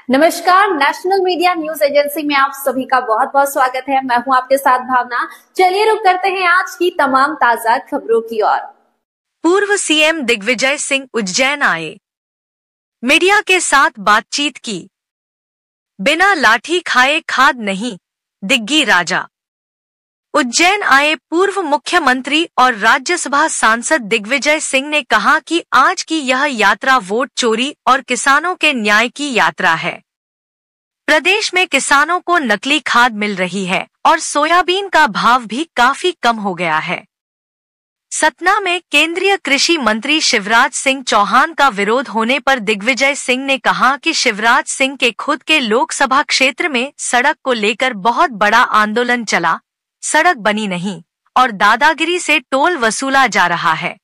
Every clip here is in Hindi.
नमस्कार। नेशनल मीडिया न्यूज एजेंसी में आप सभी का बहुत बहुत स्वागत है। मैं हूं आपके साथ भावना। चलिए रुक करते हैं आज की तमाम ताजा खबरों की ओर। पूर्व सीएम दिग्विजय सिंह उज्जैन आए, मीडिया के साथ बातचीत की। बिना लाठी खाए खाद नहीं, दिग्गी राजा। उज्जैन आए पूर्व मुख्यमंत्री और राज्यसभा सांसद दिग्विजय सिंह ने कहा कि आज की यह यात्रा वोट चोरी और किसानों के न्याय की यात्रा है। प्रदेश में किसानों को नकली खाद मिल रही है और सोयाबीन का भाव भी काफी कम हो गया है। सतना में केंद्रीय कृषि मंत्री शिवराज सिंह चौहान का विरोध होने पर दिग्विजय सिंह ने कहा कि शिवराज सिंह के खुद के लोकसभा क्षेत्र में सड़क को लेकर बहुत बड़ा आंदोलन चला, सड़क बनी नहीं और दादागिरी से टोल वसूला जा रहा है।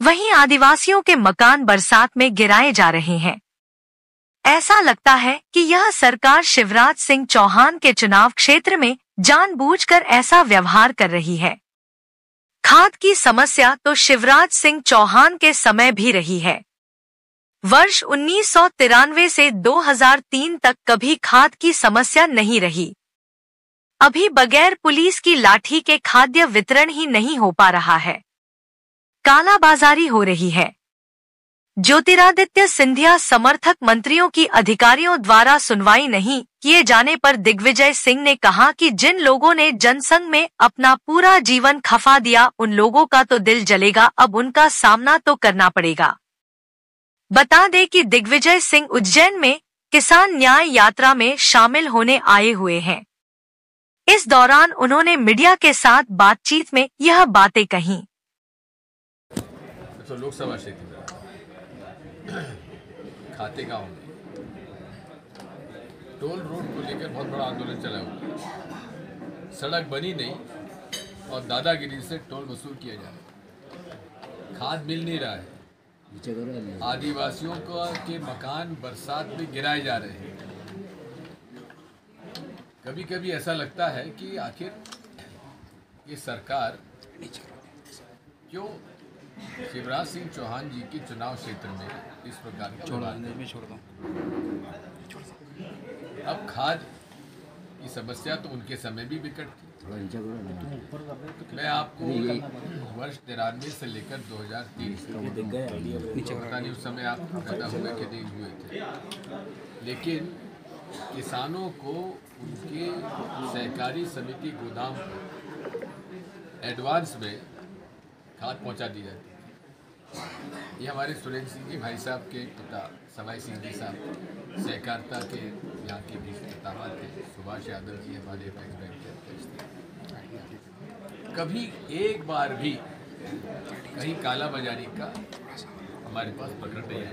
वहीं आदिवासियों के मकान बरसात में गिराए जा रहे हैं। ऐसा लगता है कि यह सरकार शिवराज सिंह चौहान के चुनाव क्षेत्र में जानबूझकर ऐसा व्यवहार कर रही है। खाद की समस्या तो शिवराज सिंह चौहान के समय भी रही है। वर्ष 1993 से 2003 तक कभी खाद की समस्या नहीं रही। अभी बगैर पुलिस की लाठी के खाद्य वितरण ही नहीं हो पा रहा है, कालाबाजारी हो रही है। ज्योतिरादित्य सिंधिया समर्थक मंत्रियों की अधिकारियों द्वारा सुनवाई नहीं किए जाने पर दिग्विजय सिंह ने कहा कि जिन लोगों ने जनसंघ में अपना पूरा जीवन खपा दिया उन लोगों का तो दिल जलेगा, अब उनका सामना तो करना पड़ेगा। बता दें कि दिग्विजय सिंह उज्जैन में किसान न्याय यात्रा में शामिल होने आए हुए हैं। इस दौरान उन्होंने मीडिया के साथ बातचीत में यह बातें कहीं। तो लोकसभा क्षेत्र खाते गांव में टोल रोड को लेकर बहुत बड़ा आंदोलन चला हुआ। सड़क बनी नहीं और दादागिरी से टोल वसूल किया जा रहा है। खाद मिल नहीं रहा है। आदिवासियों के मकान बरसात में गिराए जा रहे हैं। कभी कभी ऐसा लगता है कि आखिर ये सरकार क्यों शिवराज सिंह चौहान जी के चुनाव क्षेत्र में इस प्रकार का अब खाद की समस्या तो उनके समय भी विकट थी। मैं आपको वर्ष 93 से लेकर 2003 पता नहीं उस समय आप पैदा हुए कि नहीं हुए थे, लेकिन किसानों को उनके सहकारी समिति गोदाम एडवांस में खाद पहुंचा दी जाती है। ये हमारे सुरेंद्र सिंह जी भाई साहब के पिता सवाई सिंह जी साहब सहकारिता के यहाँ के भी पितामह थे। सुभाष यादव जी हमारे अपेक्स बैंक के अध्यक्ष थे। कभी एक बार भी कहीं काला बाजारी का हमारे पास पकड़ नहीं आया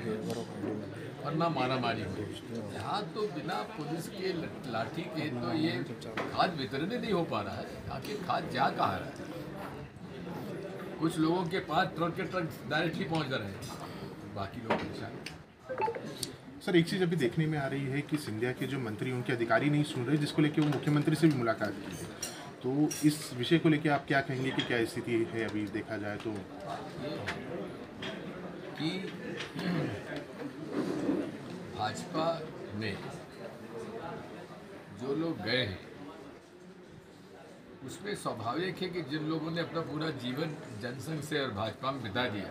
और ना मारा मारी हुई। यहाँ तो बिना पुलिस के लाठी के तो ये खाद वितरण नहीं हो पा रहा है। आखिर खाद जा कहाँ रहा है? कुछ लोगों के पास ट्रक के ट्रक डायरेक्टली पहुंच रहे हैं, बाकी लोग परेशान। सर, एक चीज़ अभी देखने में आ रही है कि सिंधिया के जो मंत्री उनके अधिकारी नहीं सुन रहे, जिसको लेकर वो मुख्यमंत्री से भी मुलाकात की है। तो इस विषय को लेकर आप क्या कहेंगे कि क्या स्थिति है अभी देखा जाए तो? कि भाजपा में जो लोग गए हैं उसमें स्वाभाविक है कि जिन लोगों ने अपना पूरा जीवन जनसंघ से और भाजपा में बिता दिया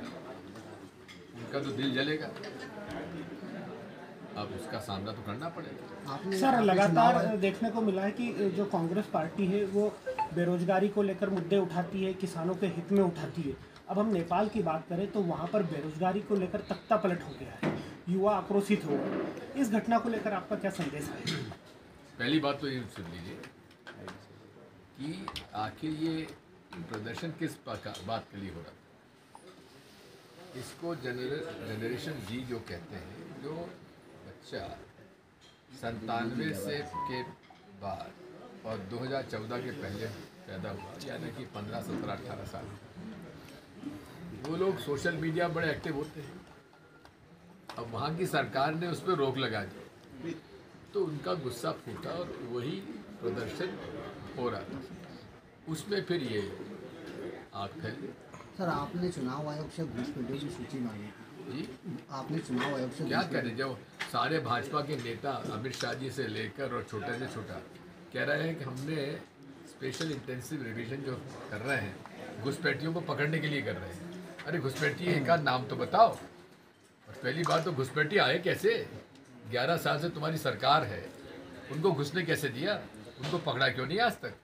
उनका तो दिल जलेगा। अब उसका सामना तो करना पड़ेगा। सर, लगातार देखने को मिला है कि जो कांग्रेस पार्टी है वो बेरोजगारी को लेकर मुद्दे उठाती है, किसानों के हित में उठाती है। अब हम नेपाल की बात करें तो वहाँ पर बेरोजगारी को लेकर तख्ता पलट हो गया है, युवा आक्रोशित हो गए। इस घटना को लेकर आपका क्या संदेश है? पहली बात तो ये सुन लीजिए कि आखिर ये प्रदर्शन किस बात के लिए हो रहा था। इसको जनरेशन जी जो कहते हैं, जो बच्चा 97 से के बाद और 2014 के पहले पैदा हुआ, यानी कि 15, 17, 18 साल, वो लोग सोशल मीडिया बड़े एक्टिव होते हैं। अब वहाँ की सरकार ने उस पर रोक लगा दी तो उनका गुस्सा फूटा और वही प्रदर्शन हो रहा था। उसमें फिर ये आग फैली। सर, आपने चुनाव आयोग से घूसपेठियों की सूची मांगी थी, जी आपने चुनाव आयोग से क्या करें, जो सारे भाजपा के नेता अमित शाह जी से लेकर और छोटे से छोटा कह रहे हैं कि हमने स्पेशल इंटेंसिव रिवीजन जो कर रहे हैं घुसपैठियों को पकड़ने के लिए कर रहे हैं। अरे घुसपैठी एक आध नाम तो बताओ। और पहली बात तो घुसपैठी आए कैसे? 11 साल से तुम्हारी सरकार है, उनको घुसने कैसे दिया? उनको पकड़ा क्यों नहीं आज तक?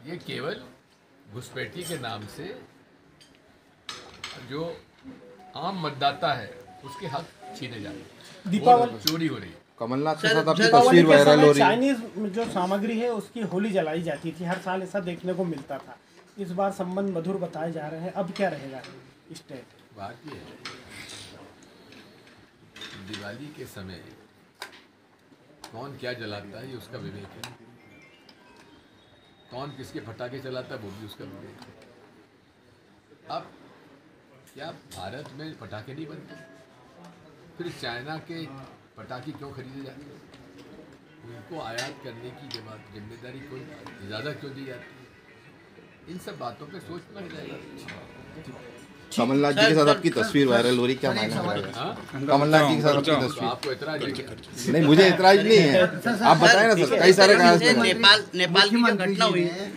ये केवल घुसपैठी के नाम से जो आम मतदाता है उसके हक छीने जा रहे हैं, दीपावली चोरी हो रही है। कमलनाथ के साथ आपकी दीपावली तस्वीर के वायरल हो समय रही है। चाइनीज जो सामग्री है उसकी होली जलाई जाती थी, हर साल ऐसा देखने को मिलता था। इस बार संबंध मधुर बताए जा रहे हैं, अब क्या रहेगा स्टेट? बात ये है, दिवाली के समय कौन क्या जलाता है ये उसका विवेक है, कौन किसके पटाखे चलाता है वो भी उसका विवेक है। अब क्या भारत में पटाखे नहीं बनते? फिर चाइना के पटाखे क्यों खरीदे जाते हैं? उनको आयात करने की जिम्मेदारी कोई इजाज़त क्यों दी जाती है? इन सब बातों पे सोचना चाहिए। कमलनाथ जी के साथ आपकी तस्वीर वायरल हो रही, क्या मायने रहेगा? कमलनाथ जी के साथ आपकी तो तस्वीर। आपको इतराज है क्या? नहीं, मुझे इतराज नहीं है, आप बताएं ना सर, कई सारे कागज नेपाल की जो घटना हुई है